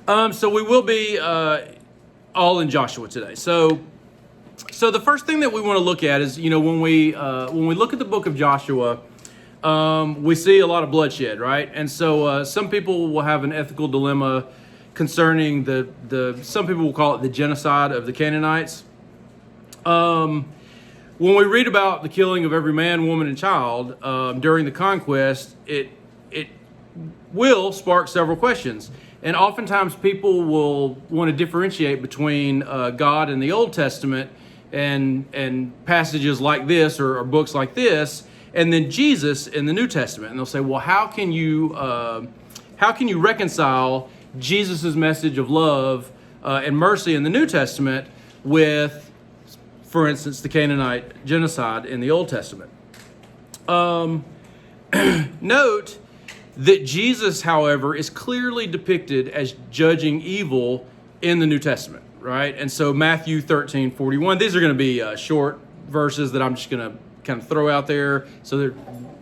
So we will be all in Joshua today. So the first thing that we want to look at is, when we look at the book of Joshua, we see a lot of bloodshed, right? And so some people will have an ethical dilemma concerning some people will call it the genocide of the Canaanites. When we read about the killing of every man, woman, and child during the conquest, it will spark several questions. And oftentimes people will want to differentiate between God in the Old Testament and passages like this or books like this, and then Jesus in the New Testament. And they'll say, well, how can you reconcile Jesus' message of love and mercy in the New Testament with, for instance, the Canaanite genocide in the Old Testament? Note that Jesus, however, is clearly depicted as judging evil in the New Testament, right? And so Matthew 13:41, these are going to be short verses that I'm just going to kind of throw out there. So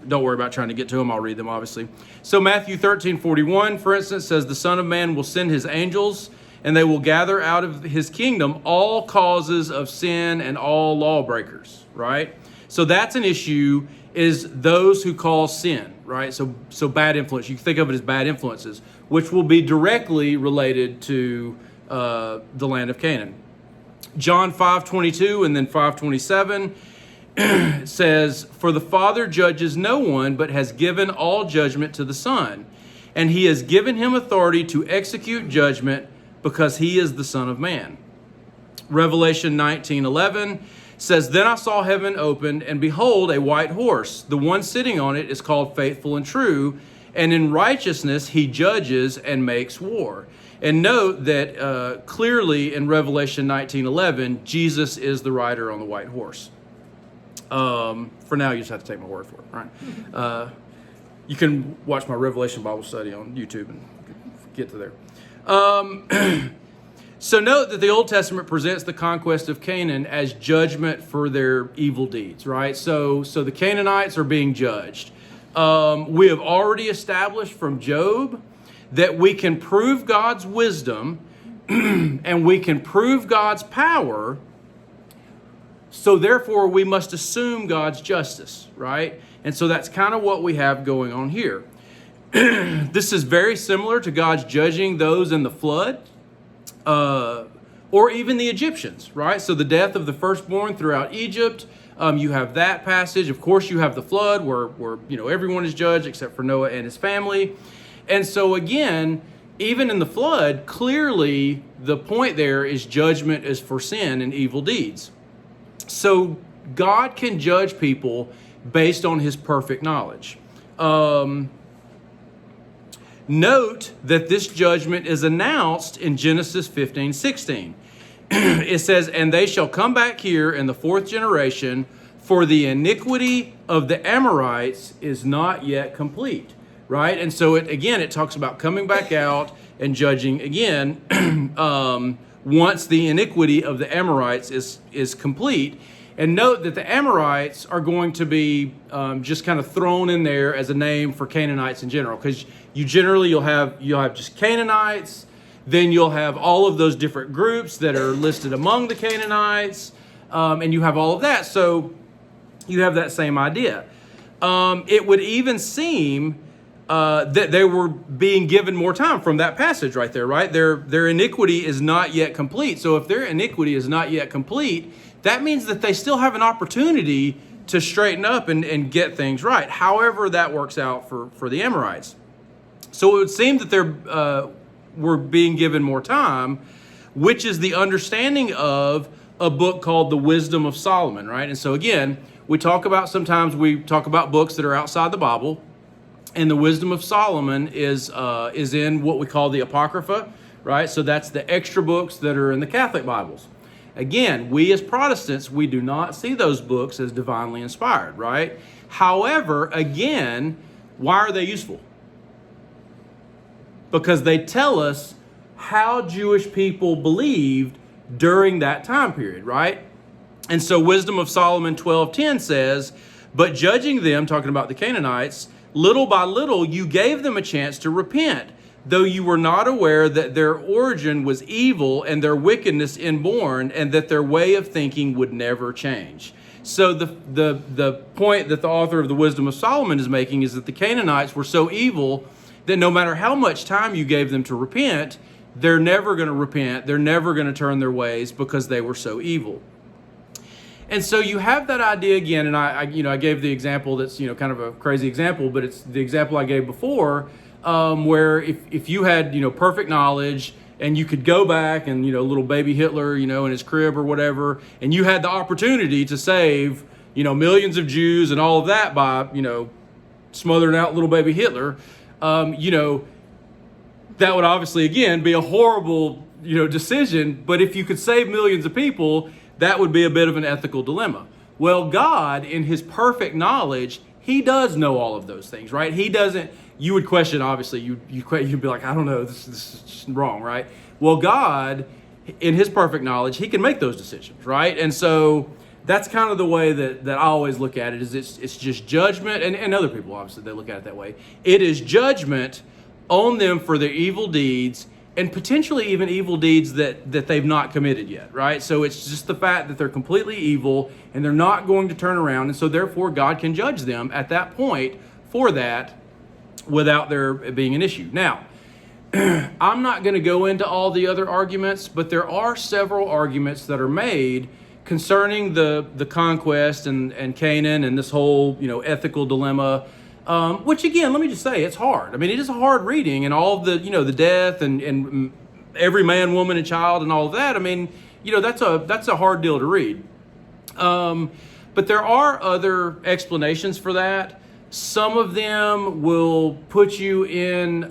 don't worry about trying to get to them. I'll read them, obviously. So Matthew 13:41, for instance, says, "The Son of Man will send his angels, and they will gather out of his kingdom all causes of sin and all lawbreakers," right? So that's an issue, is those who cause sin, right? So bad influence. You can think of it as bad influences, which will be directly related to the land of Canaan. John 5:22 and then 5:27 says, "For the Father judges no one, but has given all judgment to the Son. And he has given him authority to execute judgment because he is the Son of Man." Revelation 19:11 says, "Then I saw heaven opened, and behold, a white horse. The one sitting on it is called Faithful and True, and in righteousness he judges and makes war." And note that clearly in Revelation 19:11, Jesus is the rider on the white horse. For now, you just have to take my word for it, right? You can watch my Revelation Bible study on YouTube and get to there. So note that the Old Testament presents the conquest of Canaan as judgment for their evil deeds, right? So the Canaanites are being judged. We have already established from Job that we can prove God's wisdom and we can prove God's power. So therefore, we must assume God's justice, right? And so that's kind of what we have going on here. This is very similar to God's judging those in the flood, or even the Egyptians, right? So the death of the firstborn throughout Egypt, you have that passage. Of course, you have the flood where everyone is judged except for Noah and his family. And so again, even in the flood, clearly the point there is judgment is for sin and evil deeds. So God can judge people based on his perfect knowledge. Note that this judgment is announced in Genesis 15:16. It says, "And they shall come back here in the fourth generation, for the iniquity of the Amorites is not yet complete," right? And so it talks about coming back out and judging again once the iniquity of the Amorites is complete. And note that the Amorites are going to be just kind of thrown in there as a name for Canaanites in general, because you'll have just Canaanites, then you'll have all of those different groups that are listed among the Canaanites, and you have all of that. So you have that same idea. It would even seem that they were being given more time from that passage right there, right? Their iniquity is not yet complete. So if their iniquity is not yet complete, that means that they still have an opportunity to straighten up and get things right. However that works out for the Amorites. So it would seem that they were being given more time, which is the understanding of a book called The Wisdom of Solomon, right? And so again, sometimes we talk about books that are outside the Bible, and the Wisdom of Solomon is in what we call the Apocrypha, right? So that's the extra books that are in the Catholic Bibles. Again, we as Protestants, we do not see those books as divinely inspired, right? However, again, why are they useful? Because they tell us how Jewish people believed during that time period, right? And so Wisdom of Solomon 12:10 says, "But judging them," talking about the Canaanites, "little by little you gave them a chance to repent. though you were not aware that their origin was evil and their wickedness inborn, and that their way of thinking would never change. So the point that the author of the Wisdom of Solomon is making is that the Canaanites were so evil that no matter how much time you gave them to repent, they're never going to repent. They're never going to turn their ways because they were so evil. And so you have that idea again, and I gave the example that's kind of a crazy example, but it's the example I gave before, where if you had perfect knowledge and you could go back and little baby Hitler in his crib or whatever, and you had the opportunity to save millions of Jews and all of that by smothering out little baby Hitler, that would obviously again be a horrible decision. But if you could save millions of people, that would be a bit of an ethical dilemma. Well, God, in his perfect knowledge, he does know all of those things, right? He doesn't. You would question, obviously, you'd be like, I don't know, this is just wrong, right? Well, God, in his perfect knowledge, he can make those decisions, right? And so that's kind of the way that I always look at it, is it's just judgment, and other people, obviously, they look at it that way. It is judgment on them for their evil deeds, and potentially even evil deeds that they've not committed yet, right? So it's just the fact that they're completely evil, and they're not going to turn around, and so therefore God can judge them at that point for that, without there being an issue. Now, I'm not going to go into all the other arguments, but there are several arguments that are made concerning the conquest and Canaan and this whole ethical dilemma, which again, let me just say, it's hard. I mean, it is a hard reading, and all of the the death and every man, woman, and child and all of that. I mean, that's a hard deal to read. But there are other explanations for that. Some of them will put you in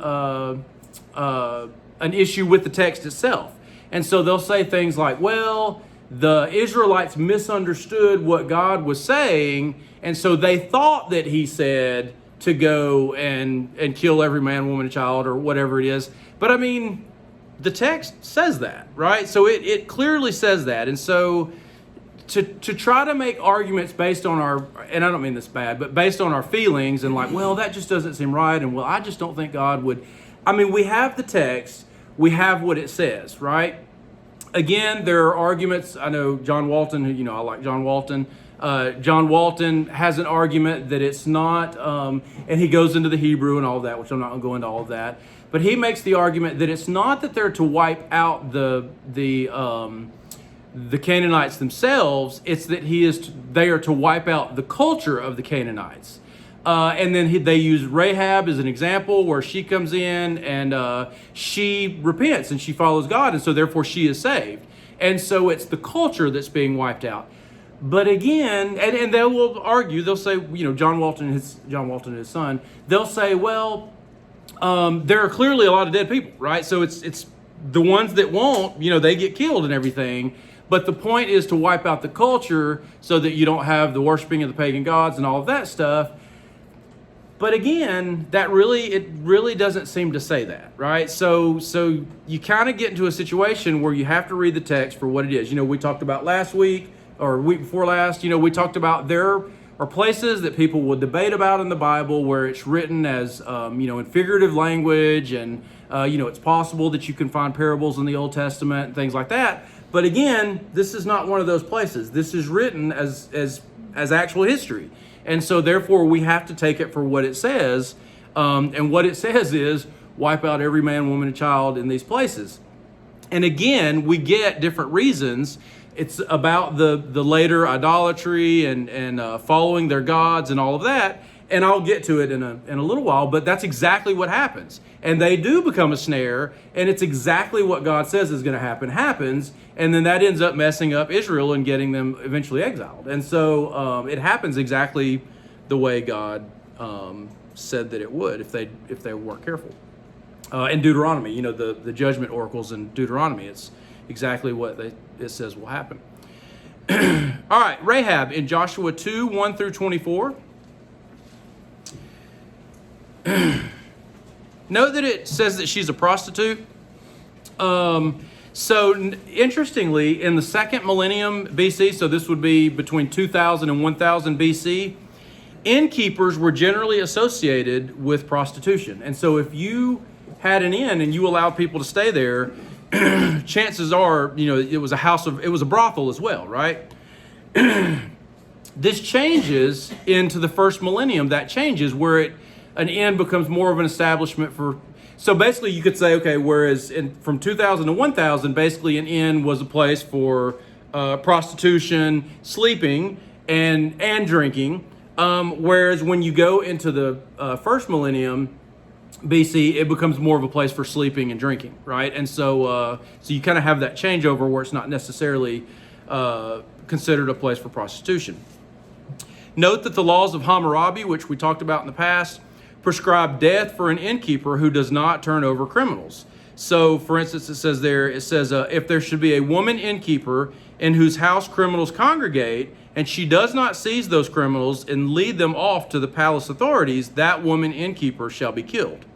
an issue with the text itself. And so they'll say things like, well, the Israelites misunderstood what God was saying, and so they thought that he said to go and kill every man, woman, and child, or whatever it is. But I mean, the text says that, right? So it clearly says that. And so to try to make arguments based on our, and I don't mean this bad, but based on our feelings and like, well, that just doesn't seem right, and well, I just don't think God would. I mean, we have the text, we have what it says, right? Again, there are arguments. I know John Walton, who, I like John Walton. John Walton has an argument that it's not, and he goes into the Hebrew and all of that, which I'm not going to go into all of that. But he makes the argument that it's not that they're to wipe out the Canaanites themselves, it's that they are to wipe out the culture of the Canaanites. And then they use Rahab as an example, where she comes in and she repents and she follows God, and so therefore she is saved. And so it's the culture that's being wiped out. But again, and they will argue, they'll say, John Walton and his son, they'll say, well, there are clearly a lot of dead people, right? So it's the ones that won't, they get killed and everything. But the point is to wipe out the culture so that you don't have the worshiping of the pagan gods and all of that stuff. But again, it really doesn't seem to say that, right? So you kind of get into a situation where you have to read the text for what it is. We talked about last week or week before last, we talked about there are places that people will debate about in the Bible where it's written as, in figurative language, and, it's possible that you can find parables in the Old Testament and things like that. But again, this is not one of those places. This is written as actual history. And so therefore we have to take it for what it says. And what it says is wipe out every man, woman, and child in these places. And again, we get different reasons. It's about the later idolatry and following their gods and all of that. And I'll get to it in a little while, but that's exactly what happens. And they do become a snare, and it's exactly what God says is going to happens. And then that ends up messing up Israel and getting them eventually exiled. And so it happens exactly the way God said that it would if they weren't careful. In Deuteronomy, the judgment oracles in Deuteronomy, it's exactly what it says will happen. All right, Rahab in Joshua 2, 1 through 24. Note that it says that she's a prostitute. So interestingly, in the second millennium BC, so this would be between 2000 and 1000 BC, innkeepers were generally associated with prostitution. And so if you had an inn and you allowed people to stay there, chances are, it was a brothel as well, right? This changes into the first millennium. That changes where an inn becomes more of an establishment for. So basically, you could say, okay, whereas from 2000 to 1000, basically an inn was a place for prostitution, sleeping, and drinking. Whereas when you go into the first millennium BC, it becomes more of a place for sleeping and drinking, right? And so you kind of have that changeover where it's not necessarily considered a place for prostitution. Note that the laws of Hammurabi, which we talked about in the past, prescribe death for an innkeeper who does not turn over criminals. So, for instance, it says if there should be a woman innkeeper in whose house criminals congregate, and she does not seize those criminals and lead them off to the palace authorities, that woman innkeeper shall be killed.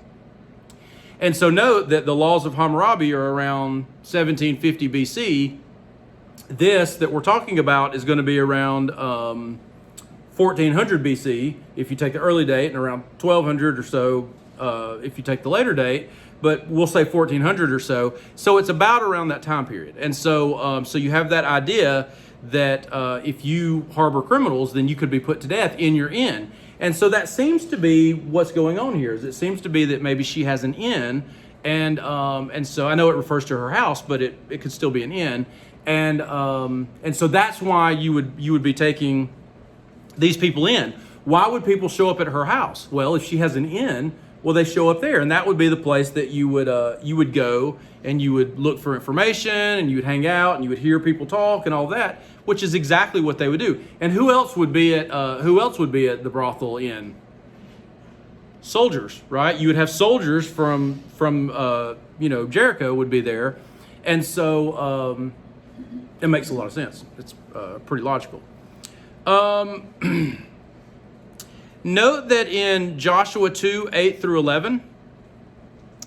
And so note that the laws of Hammurabi are around 1750 BC. This that we're talking about is going to be around 1400 BC if you take the early date, and around 1200 or so if you take the later date. But we'll say 1400 or so. So it's about around that time period. And so you have that idea that if you harbor criminals, then you could be put to death in your inn. And so that seems to be what's going on here. Is it seems to be that maybe she has an inn, and so I know it refers to her house, but it could still be an inn. And so that's why you would be taking these people in. Why would people show up at her house? Well, if she has an inn, well, they show up there, and that would be the place that you would go, and you would look for information, and you would hang out, and you would hear people talk and all that, which is exactly what they would do. And who else would be at the brothel inn? Soldiers, right? You would have soldiers from Jericho would be there, and so it makes a lot of sense. It's pretty logical. Note that in Joshua 2, 8 through 11,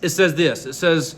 it says this. It says,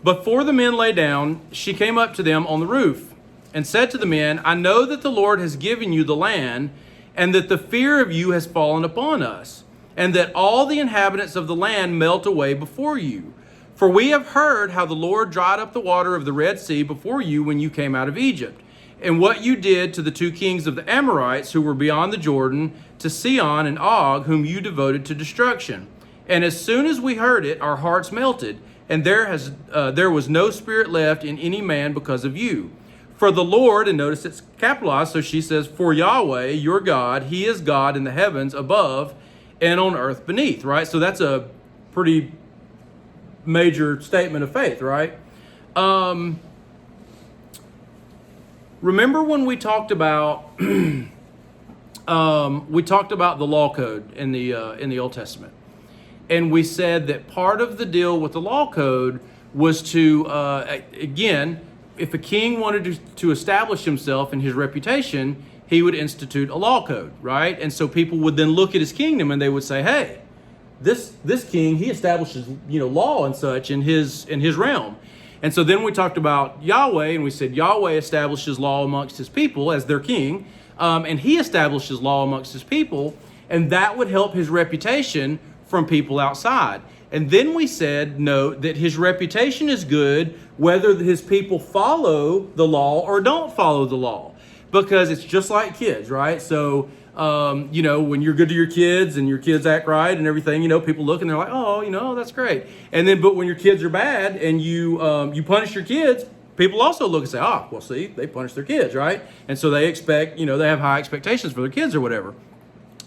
"Before the men lay down, she came up to them on the roof and said to the men, 'I know that the Lord has given you the land, and that the fear of you has fallen upon us, and that all the inhabitants of the land melt away before you. For we have heard how the Lord dried up the water of the Red Sea before you when you came out of Egypt, and what you did to the two kings of the Amorites who were beyond the Jordan, to Sihon and Og, whom you devoted to destruction. And as soon as we heard it, our hearts melted, and there was no spirit left in any man because of you. For the Lord,'" and notice it's capitalized, so she says, "for Yahweh, your God, he is God in the heavens above and on earth beneath," right? So that's a pretty major statement of faith, right? Remember when we talked about the law code in the Old Testament, and we said that part of the deal with the law code was to again, if a king wanted to establish himself and his reputation, he would institute a law code, right? And so people would then look at his kingdom and they would say, "Hey, this king, he establishes law and such in his realm." And so then we talked about Yahweh, and we said Yahweh establishes law amongst his people as their king, and he establishes law amongst his people, and that would help his reputation from people outside. And then we said, note that his reputation is good whether his people follow the law or don't follow the law, because it's just like kids, right? So, when you're good to your kids and your kids act right and everything, people look and they're like, "Oh, that's great." And then, but when your kids are bad and you punish your kids, people also look and say, "Well, see, they punish their kids, right?" And so they expect, they have high expectations for their kids or whatever.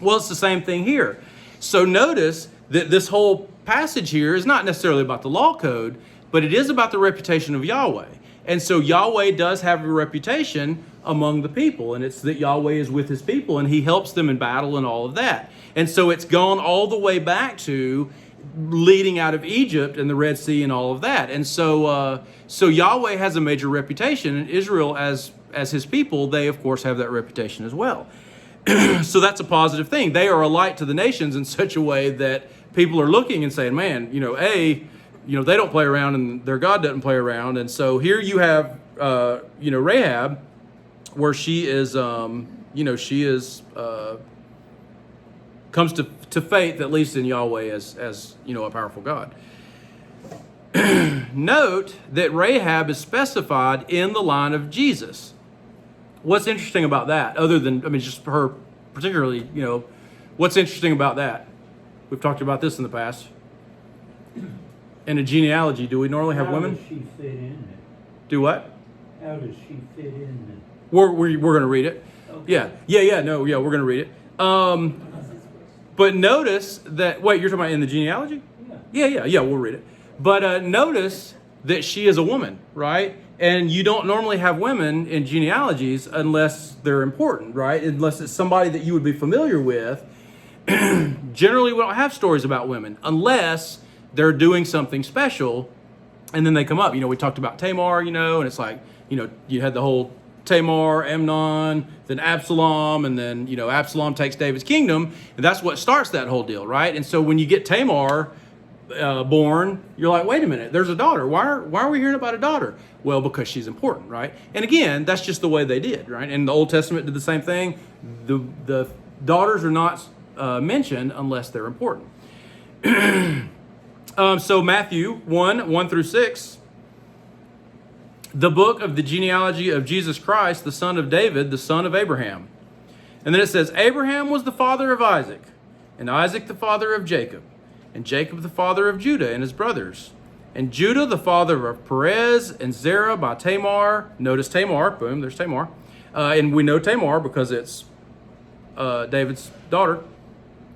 Well, it's the same thing here. So notice that this whole passage here is not necessarily about the law code, but it is about the reputation of Yahweh. And so Yahweh does have a reputation among the people, and it's that Yahweh is with his people and he helps them in battle and all of that. And so it's gone all the way back to leading out of Egypt and the Red Sea and all of that. And so Yahweh has a major reputation, and Israel as his people, they of course have that reputation as well. So that's a positive thing. They are a light to the nations in such a way that people are looking and saying, "Man, they don't play around and their God doesn't play around." And so here you have, Rahab, where she is, comes to faith, at least in Yahweh as a powerful God. Note that Rahab is specified in the line of Jesus. What's interesting about that, other than, just her particularly, what's interesting about that? We've talked about this in the past. In a genealogy, do we normally have women? How does she fit in it? Do what? How does she fit in it? We're going to read it. Okay. We're going to read it. But notice that, wait, you're talking about in the genealogy? Yeah, we'll read it. But notice that she is a woman, right? And you don't normally have women in genealogies unless they're important, right? Unless it's somebody that you would be familiar with. Generally, we don't have stories about women unless they're doing something special, and then they come up. We talked about Tamar, and it's like, you had the whole Tamar, Amnon, then Absalom, and then, Absalom takes David's kingdom, and that's what starts that whole deal, right? And so when you get Tamar born, you're like, wait a minute, there's a daughter. Why are we hearing about a daughter? Well, because she's important, right? And again, that's just the way they did, right? And the Old Testament did the same thing. The daughters are not mentioned unless they're important. So Matthew 1 through 6, the book of the genealogy of Jesus Christ, the son of David, the son of Abraham. And then it says, Abraham was the father of Isaac, and Isaac the father of Jacob, and Jacob the father of Judah and his brothers, and Judah the father of Perez and Zerah by Tamar. Notice Tamar, boom, there's Tamar. And we know Tamar because it's David's daughter.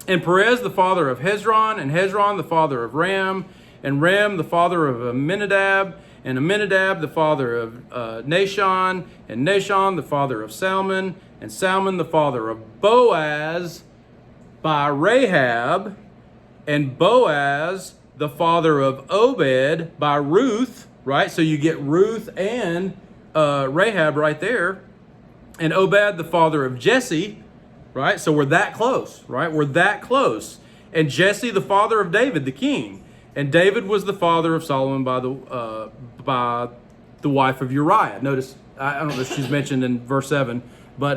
And Perez the father of Hezron, and Hezron the father of Ram, and Ram the father of Amminadab, and Amminadab the father of Nahshon, and Nahshon the father of Salmon, and Salmon the father of Boaz by Rahab, and Boaz the father of Obed by Ruth, right? So you get Ruth and Rahab right there, and Obed the father of Jesse, right? So we're that close, right? We're that close. And Jesse, the father of David, the king. And David was the father of Solomon by the wife of Uriah. Notice, I don't know if she's mentioned in verse 7, but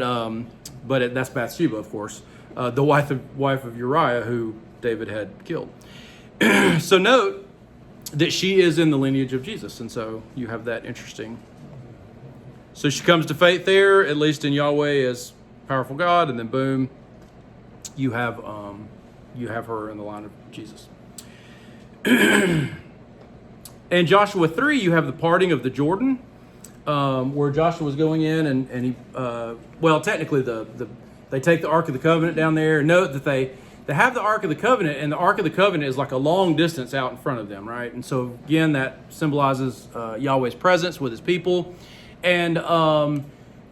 that's Bathsheba, of course. The wife of Uriah, who David had killed. So note that she is in the lineage of Jesus. And so you have that interesting. So she comes to faith there, at least in Yahweh as powerful God, and then boom, you have her in the line of Jesus. And Joshua 3, you have the parting of the Jordan, where Joshua was going in, and he technically they take the Ark of the Covenant down there. Note that they have the Ark of the Covenant, and the Ark of the Covenant is like a long distance out in front of them, right? And so again, that symbolizes Yahweh's presence with his people, and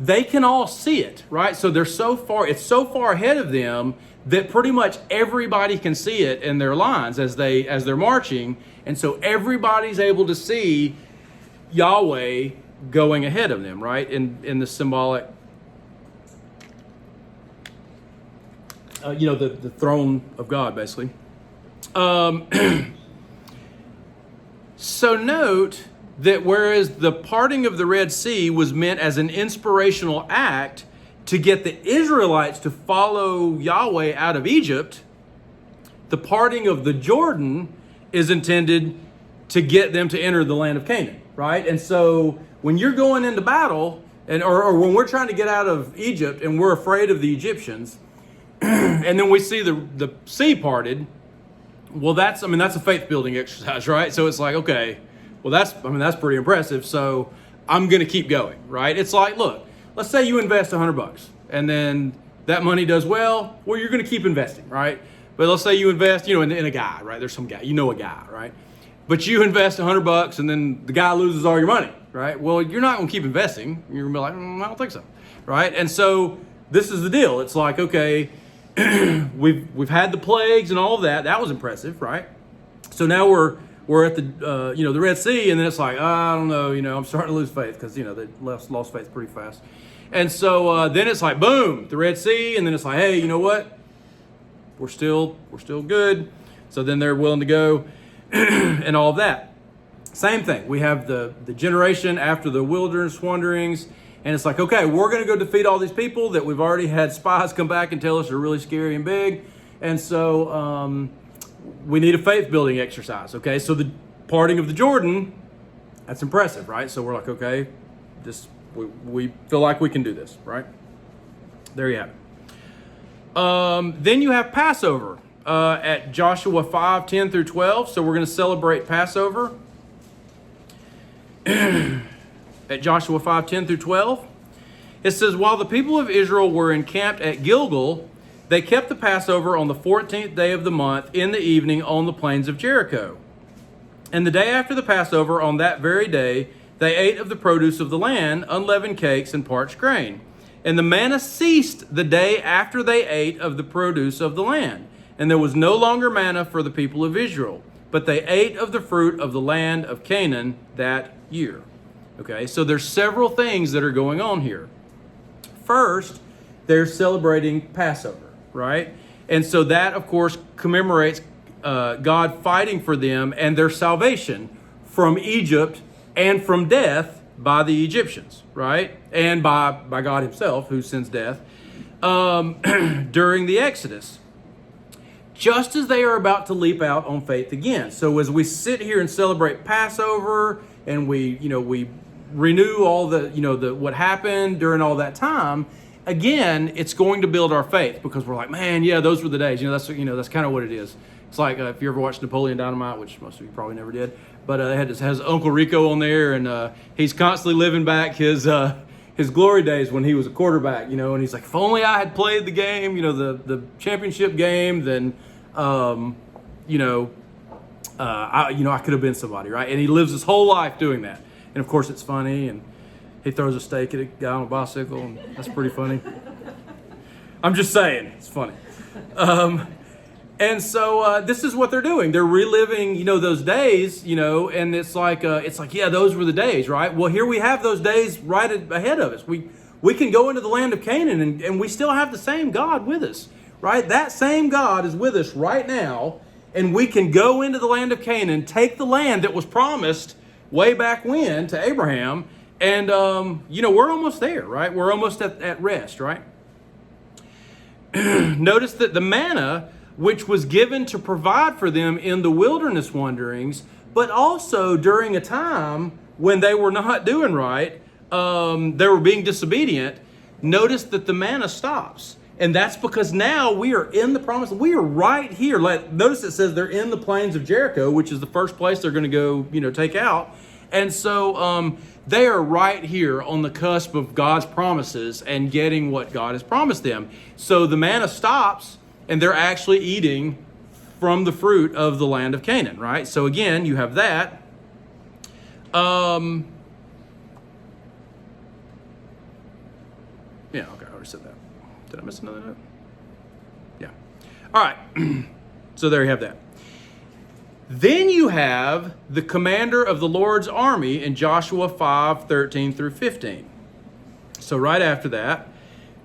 they can all see it, right? So it's so far ahead of them that pretty much everybody can see it in their lines as they're marching. And so everybody's able to see Yahweh going ahead of them, right? In the symbolic, the throne of God, basically. So note that whereas the parting of the Red Sea was meant as an inspirational act to get the Israelites to follow Yahweh out of Egypt, the parting of the Jordan is intended to get them to enter the land of Canaan, right? And so when you're going into battle, or when we're trying to get out of Egypt and we're afraid of the Egyptians, and then we see the sea parted, well, that's a faith building exercise, right? So it's like, okay, well, that's pretty impressive. So I'm going to keep going, right? It's like, look, let's say you invest $100 and then that money does well. Well, you're going to keep investing, right? But let's say you invest, in a guy, right? There's some guy, a guy, right? But you invest $100 and then the guy loses all your money, right? Well, you're not going to keep investing. You're going to be like, I don't think so, right? And so this is the deal. It's like, okay, we've had the plagues and all of that. That was impressive, right? So now we're at the Red Sea, and then it's like, I don't know, I'm starting to lose faith because they lost faith pretty fast. And so then it's like, boom, the Red Sea, and then it's like, hey, you know what? We're still good. So then they're willing to go and all of that. Same thing. We have the generation after the wilderness wanderings, and it's like, okay, we're going to go defeat all these people that we've already had spies come back and tell us are really scary and big. And so we need a faith building exercise. Okay, so parting of the Jordan, that's impressive, right? So we're like, okay, we feel like we can do this, right? There you have it. Then you have Passover at Joshua 5:10 through 12. So we're going to celebrate Passover at Joshua 5:10 through 12. It says, while the people of Israel were encamped at Gilgal, they kept the Passover on the 14th day of the month in the evening on the plains of Jericho. And the day after the Passover, on that very day, they ate of the produce of the land, unleavened cakes and parched grain. And the manna ceased the day after they ate of the produce of the land. And there was no longer manna for the people of Israel, but they ate of the fruit of the land of Canaan that year. Okay, so there's several things that are going on here. First, they're celebrating Passover, right? And so that, of course, commemorates God fighting for them and their salvation from Egypt and from death by the Egyptians, right? And by God himself, who sends death during the Exodus. Just as they are about to leap out on faith again. So as we sit here and celebrate Passover and we renew all the what happened during all that time, again, it's going to build our faith because we're like, man, yeah, those were the days. That's kind of what it is. It's like if you ever watched Napoleon Dynamite, which most of you probably never did, but it has Uncle Rico on there, and he's constantly living back his glory days when he was a quarterback, and he's like, if only I had played the game, the championship game, then I could have been somebody, right? And he lives his whole life doing that. And of course it's funny, and he throws a steak at a guy on a bicycle, and that's pretty funny. I'm just saying, it's funny. And so this is what they're doing. They're reliving, those days, and it's like, yeah, those were the days, right? Well, here we have those days right ahead of us. We can go into the land of Canaan, and we still have the same God with us, right? That same God is with us right now, and we can go into the land of Canaan, take the land that was promised way back when to Abraham, and, we're almost there, right? We're almost at rest, right? Notice that the manna, which was given to provide for them in the wilderness wanderings, but also during a time when they were not doing right, they were being disobedient, notice that the manna stops. And that's because now we are in the promise. We are right here. Notice it says they're in the plains of Jericho, which is the first place they're going to go, take out. And so they are right here on the cusp of God's promises and getting what God has promised them. So the manna stops, and they're actually eating from the fruit of the land of Canaan, right? So again, you have that. Yeah, okay, I already said that. Did I miss another note? Yeah. All right. So there you have that. Then you have the commander of the Lord's army in Joshua 5:13 through 15. So right after that,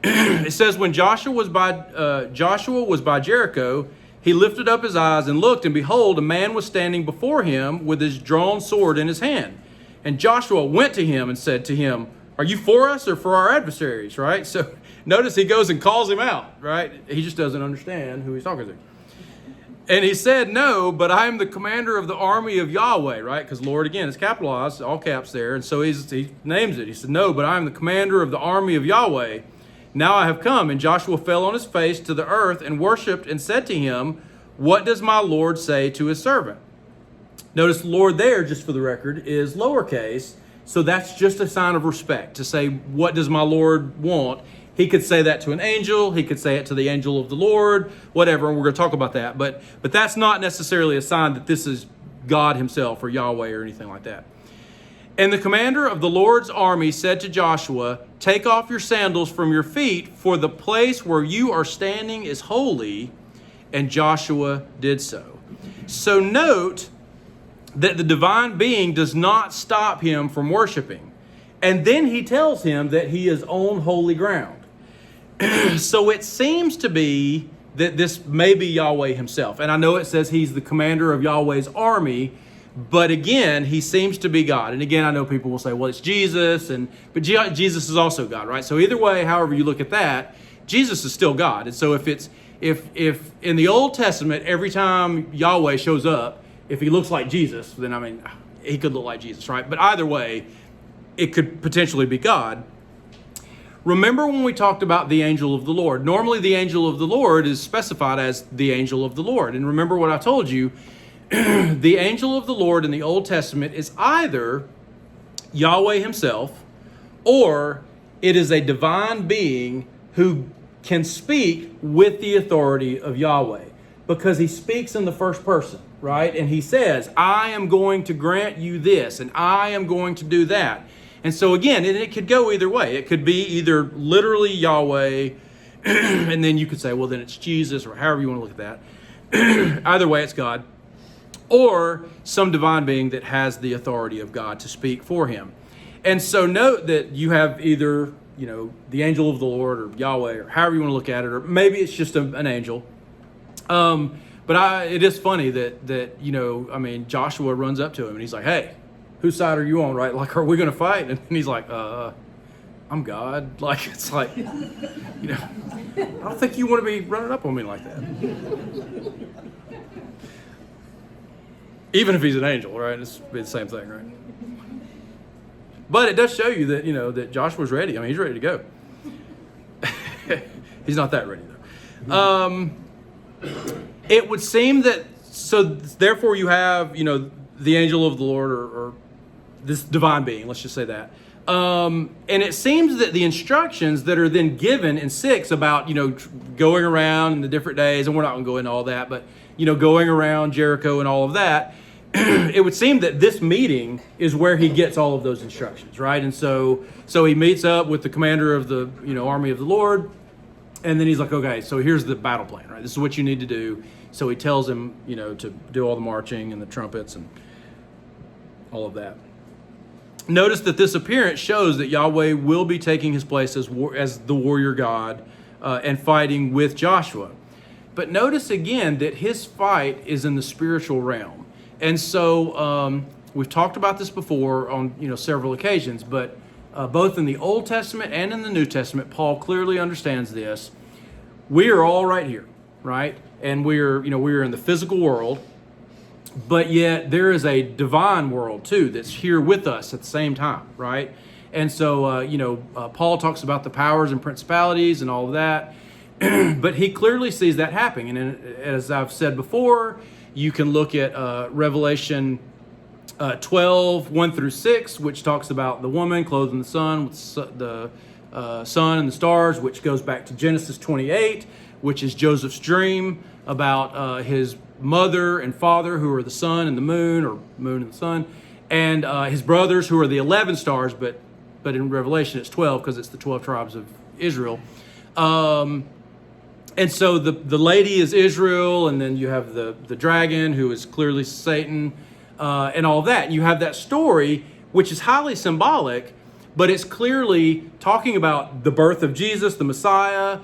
it says, when Joshua was by Jericho, he lifted up his eyes and looked, and behold, a man was standing before him with his drawn sword in his hand. And Joshua went to him and said to him, are you for us or for our adversaries, right? So notice he goes and calls him out, right? He just doesn't understand who he's talking to. And he said, no, but I am the commander of the army of Yahweh, right? Because Lord, again, is capitalized, all caps there. And so he names it. He said, no, but I am the commander of the army of Yahweh. Now I have come. And Joshua fell on his face to the earth and worshipped and said to him, what does my Lord say to his servant? Notice Lord there, just for the record, is lowercase. So that's just a sign of respect to say, what does my Lord want? He could say that to an angel. He could say it to the angel of the Lord, whatever. And we're going to talk about that. But that's not necessarily a sign that this is God himself or Yahweh or anything like that. And the commander of the Lord's army said to Joshua, take off your sandals from your feet, for the place where you are standing is holy. And Joshua did so. So note that the divine being does not stop him from worshiping. And then he tells him that he is on holy ground. So it seems to be that this may be Yahweh himself. And I know it says he's the commander of Yahweh's army, but again, he seems to be God. And again, I know people will say, well, it's Jesus, but Jesus is also God, right? So either way, however you look at that, Jesus is still God. And so if in the Old Testament, every time Yahweh shows up, if he looks like Jesus, then I mean, he could look like Jesus, right? But either way, it could potentially be God. Remember when we talked about the angel of the Lord? Normally the angel of the Lord is specified as the angel of the Lord. And remember what I told you, the angel of the Lord in the Old Testament is either Yahweh himself, or it is a divine being who can speak with the authority of Yahweh, because he speaks in the first person, right? And he says, I am going to grant you this, and I am going to do that. And so again, it could go either way. It could be either literally Yahweh, and then you could say, well, then it's Jesus, or however you want to look at that. Either way, it's God. Or some divine being that has the authority of God to speak for him. And so note that you have either, the angel of the Lord or Yahweh, or however you want to look at it, or maybe it's just an angel. But it is funny that Joshua runs up to him and he's like, hey, whose side are you on, right? Like, are we going to fight? And he's like, I'm God. Like, it's like, I don't think you want to be running up on me like that. Even if he's an angel, right? It's the same thing, right? But it does show you that, that Joshua's ready. I mean, he's ready to go. He's not that ready, though. It would seem that, so therefore you have, the angel of the Lord or this divine being, let's just say that. And it seems that the instructions that are then given in 6 about, going around in the different days, and we're not going to go into all that, but, going around Jericho and all of that, it would seem that this meeting is where he gets all of those instructions, right? And so he meets up with the commander of the, army of the Lord, and then he's like, okay, so here's the battle plan, right? This is what you need to do. So he tells him, to do all the marching and the trumpets and all of that. Notice that this appearance shows that Yahweh will be taking his place as the warrior God and fighting with Joshua. But notice again that his fight is in the spiritual realm. And so we've talked about this before on several occasions, but both in the Old Testament and in the New Testament, Paul clearly understands this. We are all right here, right? And we're in the physical world. But yet there is a divine world too that's here with us at the same time, right? And so, Paul talks about the powers and principalities and all of that, but he clearly sees that happening. And as I've said before, you can look at Revelation 12, 1 through 6, which talks about the woman clothed in the sun, with the sun and the stars, which goes back to Genesis 28, which is Joseph's dream about his mother and father, who are the sun and the moon, or moon and the sun, and his brothers, who are the 11 stars, but in Revelation it's 12 because it's the 12 tribes of Israel. And so the lady is Israel, and then you have the dragon, who is clearly Satan, and all that. You have that story, which is highly symbolic, but it's clearly talking about the birth of Jesus, the Messiah,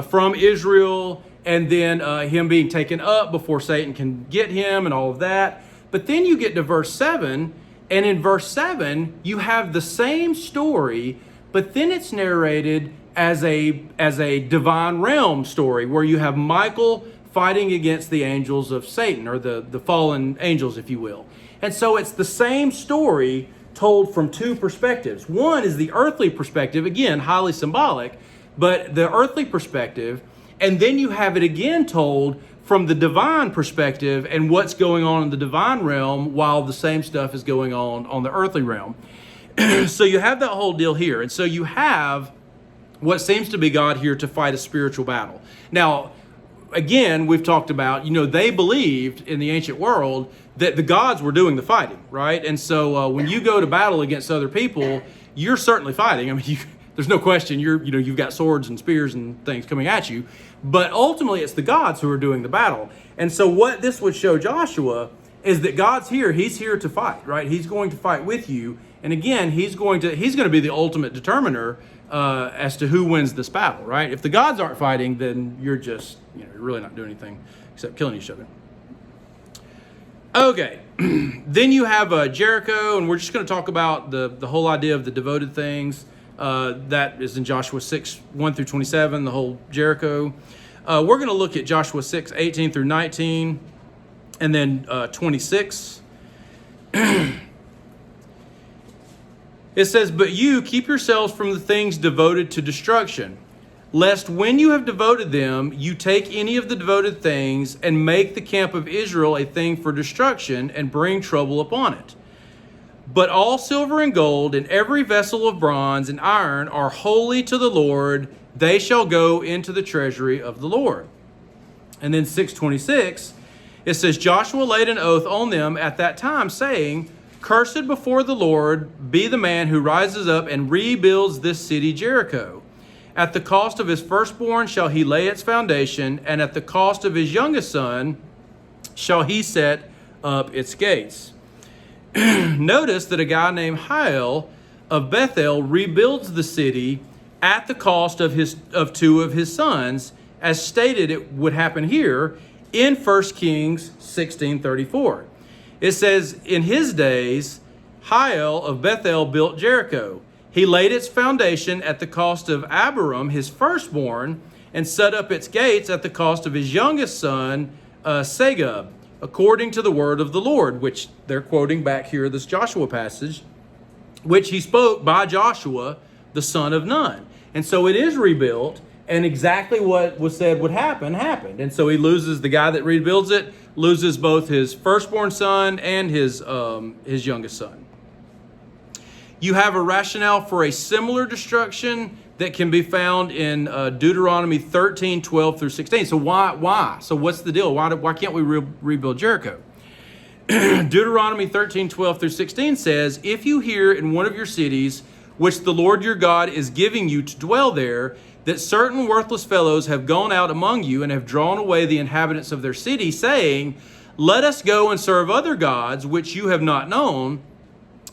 from Israel, and then him being taken up before Satan can get him and all of that. But then you get to verse 7, and in verse 7, you have the same story, but then it's narrated as a divine realm story, where you have Michael fighting against the angels of Satan, or the fallen angels, if you will. And so it's the same story told from two perspectives. One is the earthly perspective, again, highly symbolic, but the earthly perspective. And then you have it again told from the divine perspective and what's going on in the divine realm, while the same stuff is going on the earthly realm. So you have that whole deal here. And so you have what seems to be God here to fight a spiritual battle. Now, again, we've talked about, they believed in the ancient world that the gods were doing the fighting, right? And so when you go to battle against other people, you're certainly fighting. I mean, there's no question you've got swords and spears and things coming at you, but ultimately it's the gods who are doing the battle. And so what this would show Joshua is that God's here. He's here to fight, right? He's going to fight with you. And again, he's going to be the ultimate determiner as to who wins this battle, right? If the gods aren't fighting, then you're just, you're really not doing anything except killing each other. Okay, then you have Jericho, and we're just going to talk about the whole idea of the devoted things. That is in Joshua 6, 1 through 27, the whole Jericho. We're going to look at Joshua 6, 18 through 19. And then 26. It says, "But you keep yourselves from the things devoted to destruction, lest when you have devoted them, you take any of the devoted things and make the camp of Israel a thing for destruction and bring trouble upon it. But all silver and gold and every vessel of bronze and iron are holy to the Lord. They shall go into the treasury of the Lord." And then 6:26, it says, "Joshua laid an oath on them at that time, saying, 'Cursed before the Lord be the man who rises up and rebuilds this city Jericho. At the cost of his firstborn shall he lay its foundation, and at the cost of his youngest son shall he set up its gates.'" Notice that a guy named Hiel of Bethel rebuilds the city at the cost of two of his sons, as stated it would happen here in 1 Kings 16:34. It says, "In his days, Hiel of Bethel built Jericho. He laid its foundation at the cost of Abiram, his firstborn, and set up its gates at the cost of his youngest son, Segub, according to the word of the Lord," which they're quoting back here, this Joshua passage, "which he spoke by Joshua, the son of Nun." And so it is rebuilt, and exactly what was said would happen, happened. And so he loses, the guy that rebuilds it, loses both his firstborn son and his youngest son. You have a rationale for a similar destruction that can be found in Deuteronomy 13:12 through 16. So why? So what's the deal? Why can't we rebuild Jericho? Deuteronomy 13:12 through 16 says, "If you hear in one of your cities, which the Lord your God is giving you to dwell there, that certain worthless fellows have gone out among you and have drawn away the inhabitants of their city, saying, 'Let us go and serve other gods, which you have not known,'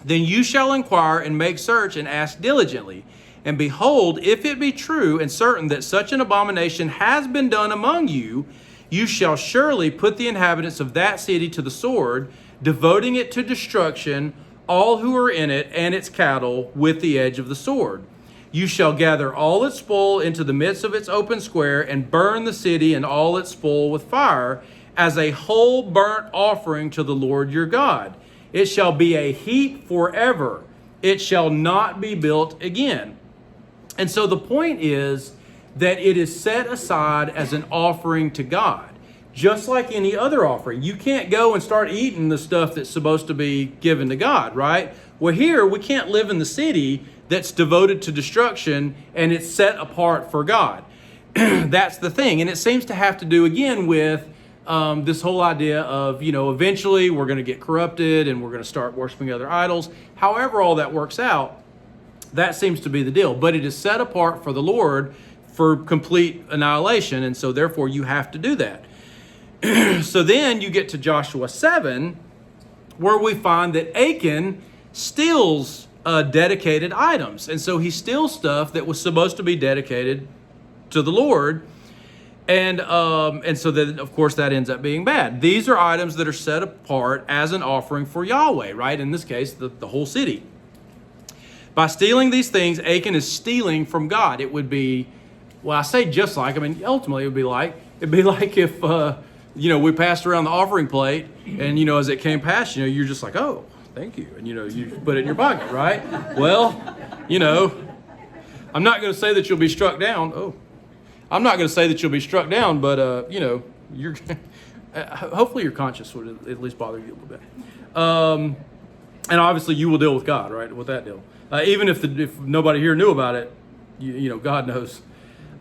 then you shall inquire and make search and ask diligently. And behold, if it be true and certain that such an abomination has been done among you, you shall surely put the inhabitants of that city to the sword, devoting it to destruction, all who are in it and its cattle with the edge of the sword. You shall gather all its spoil into the midst of its open square and burn the city and all its spoil with fire as a whole burnt offering to the Lord your God. It shall be a heap forever. It shall not be built again." And so the point is that it is set aside as an offering to God, just like any other offering. You can't go and start eating the stuff that's supposed to be given to God, right? Well, here we can't live in the city that's devoted to destruction and it's set apart for God. That's the thing. And it seems to have to do again with this whole idea of, eventually we're going to get corrupted and we're going to start worshiping other idols. However all that works out, that seems to be the deal. But it is set apart for the Lord for complete annihilation, and so therefore you have to do that. So then you get to Joshua 7, where we find that Achan steals dedicated items. And so he steals stuff that was supposed to be dedicated to the Lord. And so then, of course, that ends up being bad. These are items that are set apart as an offering for Yahweh, right? In this case, the whole city. By stealing these things, Achan is stealing from God. It would be, well, I say just like, ultimately it'd be like if, we passed around the offering plate and, as it came past, you're just like, oh, thank you. And, you put it in your pocket, right? Well, I'm not going to say that you'll be struck down. Oh, I'm not going to say that you'll be struck down, but, you're hopefully your conscience would at least bother you a little bit. And obviously you will deal with God, right, with that deal. Even if nobody here knew about it, God knows.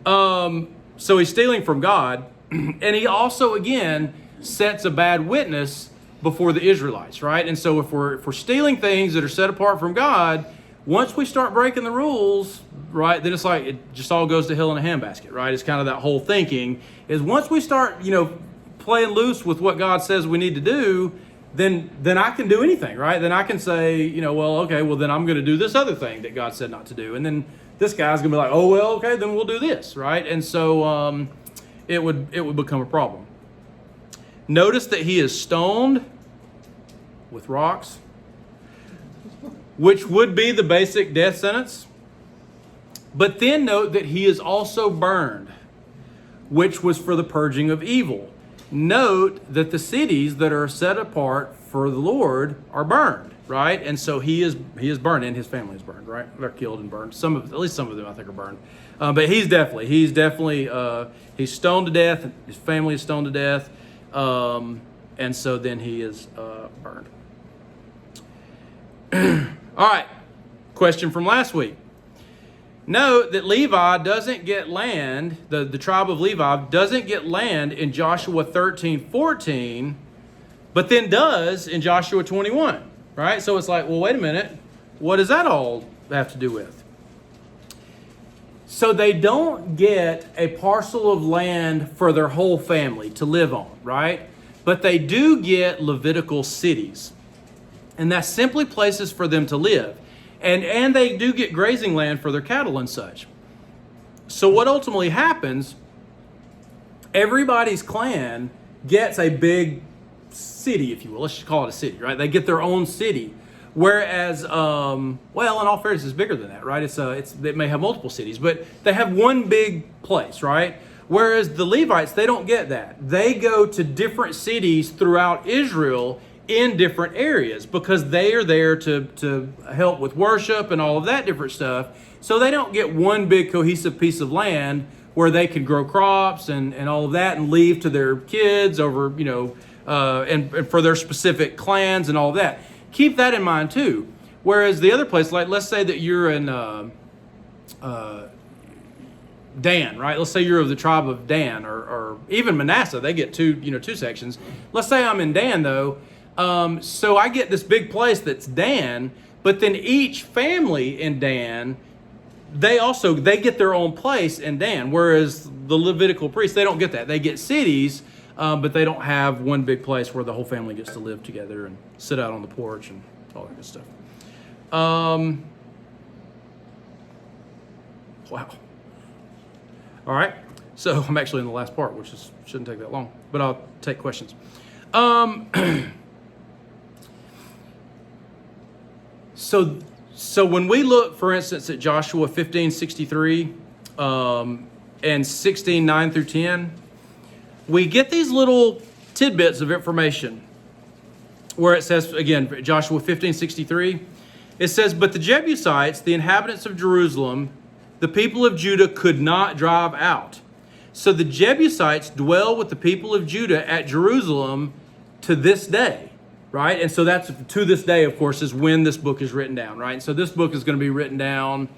So he's stealing from God, and he also, again, sets a bad witness before the Israelites, right? And so if we're stealing things that are set apart from God, once we start breaking the rules, right, then it's like it just all goes to hell in a handbasket, right? It's kind of that whole thinking is once we start, playing loose with what God says we need to do, then I can do anything, right? Then I can say, then I'm going to do this other thing that God said not to do. And then this guy's going to be like, oh, well, okay, then we'll do this, right? And so it would become a problem. Notice that he is stoned with rocks, which would be the basic death sentence. But then note that he is also burned, which was for the purging of evil. note that the cities that are set apart for the Lord are burned, right? And so he is burned, and his family is burned, right? They're killed and burned. At least some of them I think are burned. But he's definitely he's stoned to death. His family is stoned to death, and so then he is burned. All right, question from last week. Note that Levi doesn't get land, the tribe of Levi doesn't get land in Joshua 13:14, but then does in Joshua 21, right? So it's like, well, wait a minute. What does that all have to do with? So they don't get a parcel of land for their whole family to live on, right? But they do get Levitical cities. And that's simply places for them to live. And they do get grazing land for their cattle and such. So what ultimately happens, everybody's clan gets a big city, if you will. Let's just call it a city, right? They get their own city. Whereas, well, in all fairness, it's bigger than that, right? It may have multiple cities, but they have one big place, right? Whereas the Levites, they don't get that. They go to different cities throughout Israel in different areas because they are there to help with worship and all of that different stuff. So they don't get one big cohesive piece of land where they can grow crops and all of that and leave to their kids over, and for their specific clans and all of that. Keep that in mind too. Whereas the other place, like let's say that you're in Dan, right? Let's say you're of the tribe of Dan or even Manasseh. They get two sections. Let's say I'm in Dan though. So I get this big place that's Dan, but then each family in Dan, they get their own place in Dan, whereas the Levitical priests, they don't get that. They get cities, but they don't have one big place where the whole family gets to live together and sit out on the porch and all that good stuff. Wow. All right. So I'm actually in the last part, which shouldn't take that long, but I'll take questions. So when we look, for instance, at Joshua 15:63 and 16:9 through 10, we get these little tidbits of information where it says, again, Joshua 15:63, it says, "But the Jebusites, the inhabitants of Jerusalem, the people of Judah could not drive out. So the Jebusites dwell with the people of Judah at Jerusalem to this day." Right? And so that's to this day, of course, is when this book is written down, right? And so this book is going to be written down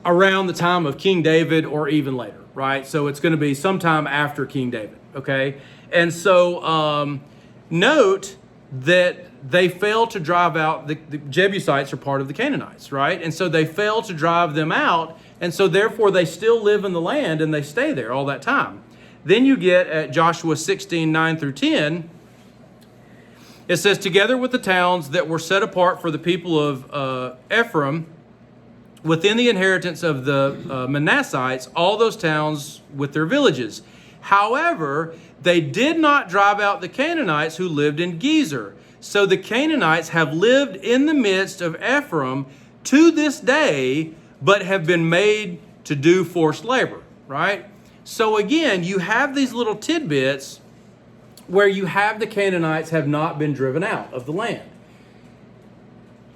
around the time of King David or even later, right? So it's going to be sometime after King David, okay? And so note that they failed to drive out, the Jebusites are part of the Canaanites, right? And so they failed to drive them out, and so therefore they still live in the land and they stay there all that time. Then you get at Joshua 16:9 through 10, it says, "Together with the towns that were set apart for the people of Ephraim, within the inheritance of the Manassites, all those towns with their villages. However, they did not drive out the Canaanites who lived in Gezer. So the Canaanites have lived in the midst of Ephraim to this day, but have been made to do forced labor," right? So again, you have these little tidbits where you have the Canaanites have not been driven out of the land.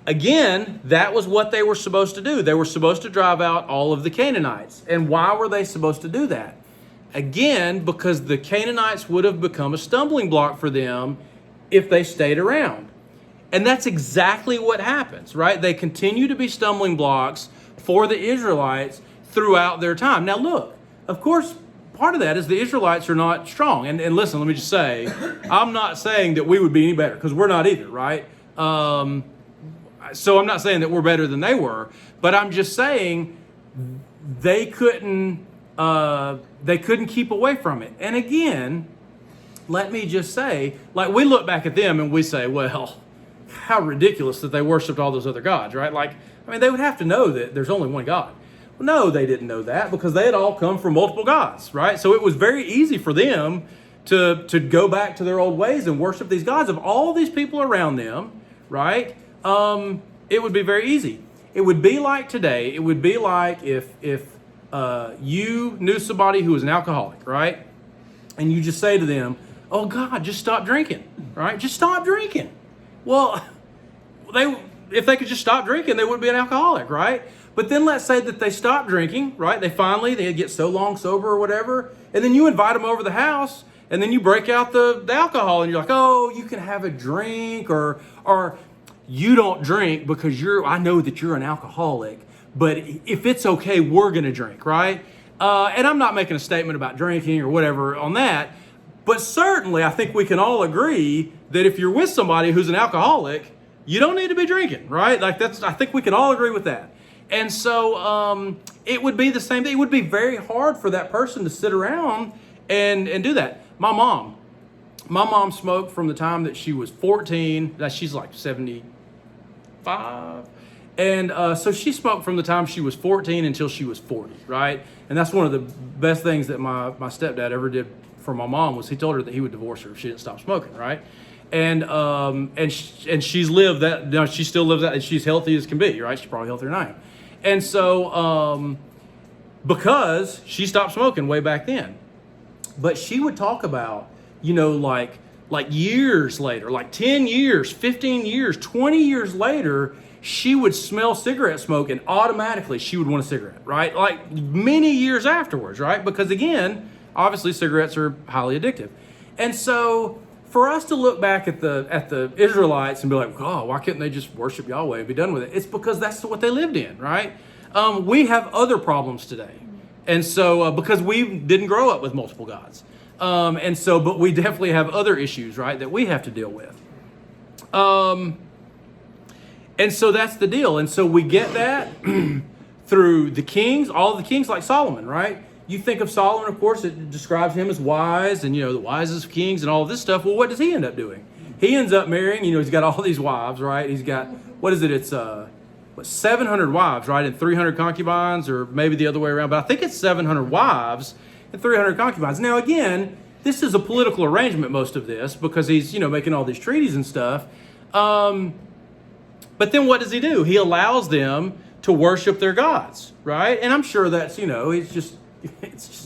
Again, that was what they were supposed to do. They were supposed to drive out all of the Canaanites. And why were they supposed to do that? Again, because the Canaanites would have become a stumbling block for them if they stayed around. And that's exactly what happens, right? They continue to be stumbling blocks for the Israelites throughout their time. Now look, of course, part of that is the Israelites are not strong. And listen, let me just say, I'm not saying that we would be any better, because we're not either, right? So I'm not saying that we're better than they were, but I'm just saying they couldn't keep away from it. And again, let me just say, like, we look back at them and we say, well, how ridiculous that they worshiped all those other gods, right? Like, I mean, they would have to know that there's only one God. Well, no, they didn't know that, because they had all come from multiple gods, right? So it was very easy for them to go back to their old ways and worship these gods of all these people around them, right? It would be very easy. It would be like today. It would be like if you knew somebody who was an alcoholic, right? and you just say to them, "Oh God, just stop drinking," right? Just stop drinking. Well, if they could just stop drinking, they wouldn't be an alcoholic, right? But then let's say that they stop drinking, right? They get so long sober or whatever, and then you invite them over to the house, and then you break out the alcohol, and you're like, "Oh, you can have a drink," or you don't drink because I know that you're an alcoholic, but if it's okay, we're going to drink, right? And I'm not making a statement about drinking or whatever on that, but certainly I think we can all agree that if you're with somebody who's an alcoholic, you don't need to be drinking, right? I think we can all agree with that. And so it would be the same thing. It would be very hard for that person to sit around and do that. My mom smoked from the time that she was 14. She's like 75. And so she smoked from the time she was 14 until she was 40, right? And that's one of the best things that my stepdad ever did for my mom was he told her that he would divorce her if she didn't stop smoking, right? And she's lived that. You know, she still lives that, and she's healthy as can be, right? She's probably healthier than I am. And so because she stopped smoking way back then, but she would talk about, like years later, like 10 years, 15 years, 20 years later, she would smell cigarette smoke and automatically she would want a cigarette, right? Like many years afterwards, right? Because again, obviously cigarettes are highly addictive. And so for us to look back at the Israelites and be like, "Oh, why couldn't they just worship Yahweh and be done with it?" It's because that's what they lived in, right? We have other problems today. And so because we didn't grow up with multiple gods. But we definitely have other issues, right, that we have to deal with. And so that's the deal. And so we get that through the kings, all the kings like Solomon, right? You think of Solomon, of course, it describes him as wise and, the wisest of kings and all of this stuff. Well, what does he end up doing? He ends up marrying, he's got all these wives, right? He's got, it's 700 wives, right? And 300 concubines, or maybe the other way around. But I think it's 700 wives and 300 concubines. Now, again, this is a political arrangement, most of this, because he's, making all these treaties and stuff. But then what does he do? He allows them to worship their gods, right? And I'm sure that's, it's just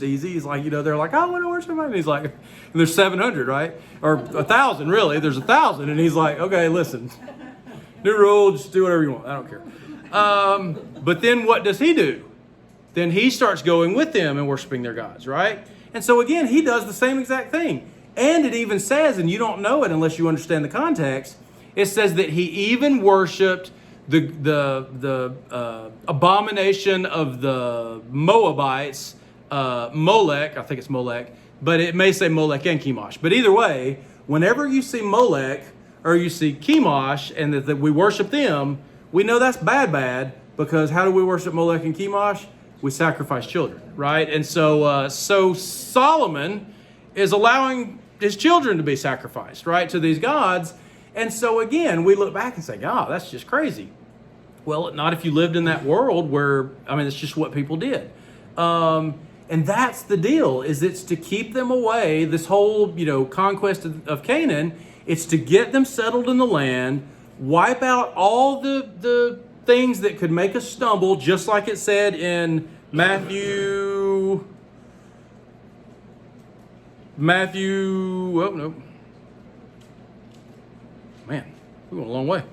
easy. He's like, they're like, "I want to worship him." And he's like, and there's 700, right? Or 1,000, really. There's 1,000. And he's like, "Okay, listen, new rule, just do whatever you want. I don't care." But then what does he do? Then he starts going with them and worshiping their gods, right? And so again, he does the same exact thing. And it even says, and you don't know it unless you understand the context, it says that he even worshipped the abomination of the Moabites, Molech. I think it's Molech, but it may say Molech and Chemosh. But either way, whenever you see Molech or you see Chemosh and that we worship them, we know that's bad, because how do we worship Molech and Chemosh? We sacrifice children, right? And so Solomon is allowing his children to be sacrificed, right, to these gods. And so again, we look back and say, "God, that's just crazy." Well, not if you lived in that world where, it's just what people did. And that's the deal, is it's to keep them away. This whole, conquest of Canaan, it's to get them settled in the land, wipe out all the things that could make us stumble, just like it said in Matthew, oh no. Man, we went a long way.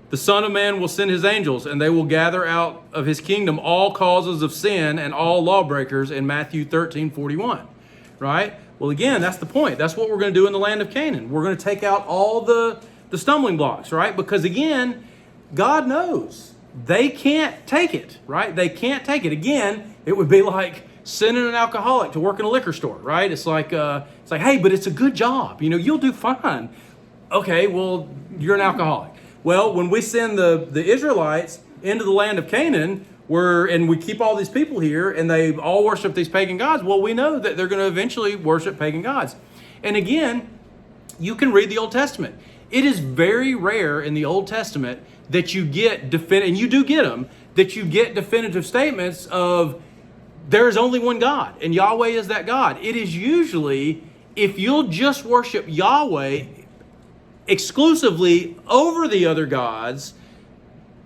"The Son of Man will send his angels, and they will gather out of his kingdom all causes of sin and all lawbreakers," in Matthew 13:41, right? Well, again, that's the point. That's what we're going to do in the land of Canaan. We're going to take out all the stumbling blocks, right? Because again, God knows they can't take it, right? They can't take it. Again, it would be like sending an alcoholic to work in a liquor store, right? It's like, "Hey, but it's a good job. You'll do fine." Okay, well, you're an alcoholic. Well, when we send the Israelites into the land of Canaan, and we keep all these people here and they all worship these pagan gods, well, we know that they're going to eventually worship pagan gods. And again, you can read the Old Testament. It is very rare in the Old Testament that you get and you do get them, that you get definitive statements of there's only one God and Yahweh is that God. It is usually, if you'll just worship Yahweh exclusively over the other gods,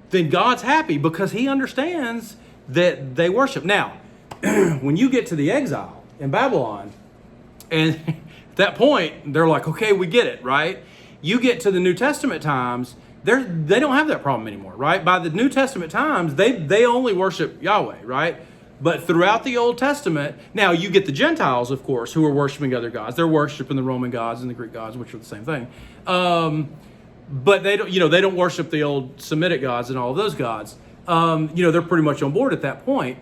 then God's happy because he understands that they worship. Now, when you get to the exile in Babylon, and at that point, they're like, okay, we get it, right? You get to the New Testament times, they don't have that problem anymore, right? By the New Testament times, they only worship Yahweh, right? But throughout the Old Testament, now you get the Gentiles, of course, who are worshiping other gods. They're worshiping the Roman gods and the Greek gods, which are the same thing. But they don't worship the old Semitic gods and all of those gods. They're pretty much on board at that point.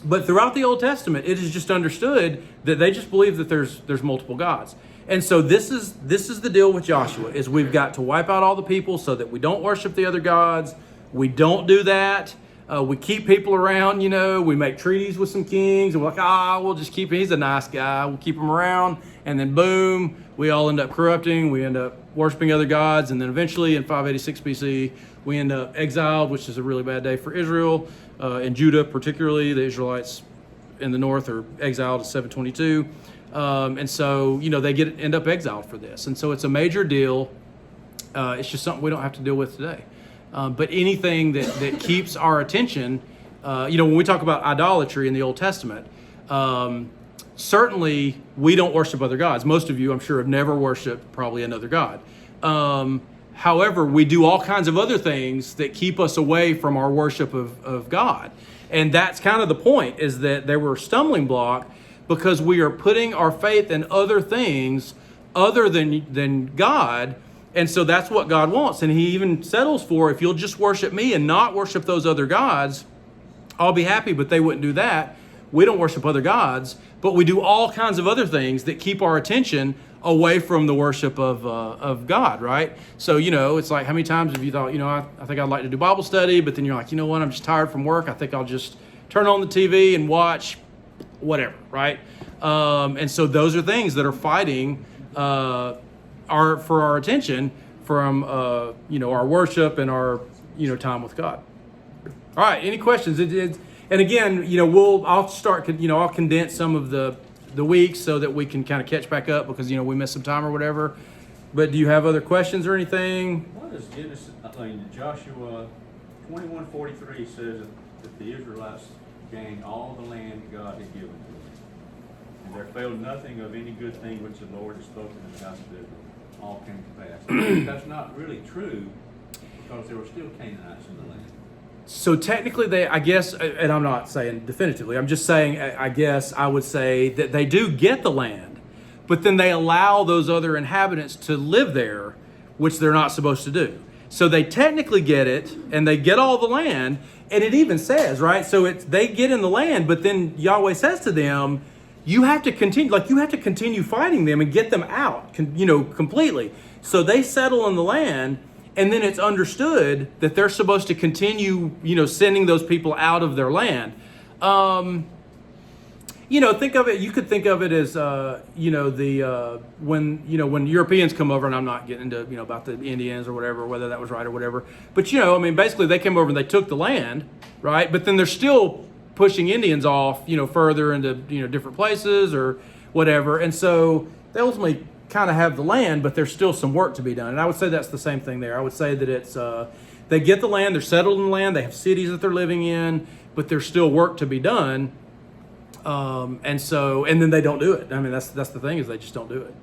But throughout the Old Testament, it is just understood that they just believe that there's multiple gods. And so this is the deal with Joshua, is we've got to wipe out all the people so that we don't worship the other gods. We don't do that. We keep people around, we make treaties with some kings, and we're like, we'll just keep him. He's a nice guy. We'll keep him around. And then boom, we all end up corrupting. We end up worshiping other gods. And then eventually in 586 BC, we end up exiled, which is a really bad day for Israel. In Judah, particularly, the Israelites in the north are exiled at 722. And so, they end up exiled for this. And so it's a major deal. It's just something we don't have to deal with today. But anything that keeps our attention, when we talk about idolatry in the Old Testament, certainly we don't worship other gods. Most of you, I'm sure, have never worshiped probably another god. However, we do all kinds of other things that keep us away from our worship of God. And that's kind of the point, is that they were a stumbling block because we are putting our faith in other things other than God. And so that's what God wants. And he even settles for, if you'll just worship me and not worship those other gods, I'll be happy. But they wouldn't do that. We don't worship other gods, but we do all kinds of other things that keep our attention away from the worship of God, right? So, it's like, how many times have you thought, I think I'd like to do Bible study, but then you're like, you know what, I'm just tired from work. I think I'll just turn on the TV and watch whatever, right? And so those are things that are fighting for our attention from our worship and our time with God. All right, any questions? And again, I'll condense some of the weeks so that we can kind of catch back up, because we missed some time or whatever. But do you have other questions or anything? What does Joshua 21:43 says that the Israelites gained all the land God had given to them, and there failed nothing of any good thing which the Lord had spoken in the house of Israel. All came to pass. That's not really true, because there were still Canaanites in the land. So technically I guess, and I'm not saying definitively, I'm just saying, I guess I would say that they do get the land, but then they allow those other inhabitants to live there, which they're not supposed to do. So they technically get it, and they get all the land, and it even says, right? So they get in the land, but then Yahweh says to them, you have to continue fighting them and get them out, completely. So they settle in the land, and then it's understood that they're supposed to continue, sending those people out of their land. Think of it. You could think of it as, when Europeans come over, and I'm not getting into, about the Indians or whatever, whether that was right or whatever. But basically they came over and they took the land, right? But then they're still pushing Indians off, further into, different places or whatever. And so they ultimately kind of have the land, but there's still some work to be done. And I would say that's the same thing there. I would say that it's they get the land, they're settled in the land, they have cities that they're living in, but there's still work to be done. And then they don't do it. That's the thing, is they just don't do it.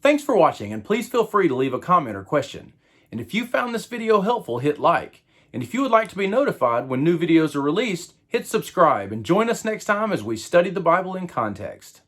Thanks for watching, and please feel free to leave a comment or question. And if you found this video helpful, hit like. And if you would like to be notified when new videos are released, hit subscribe and join us next time as we study the Bible in context.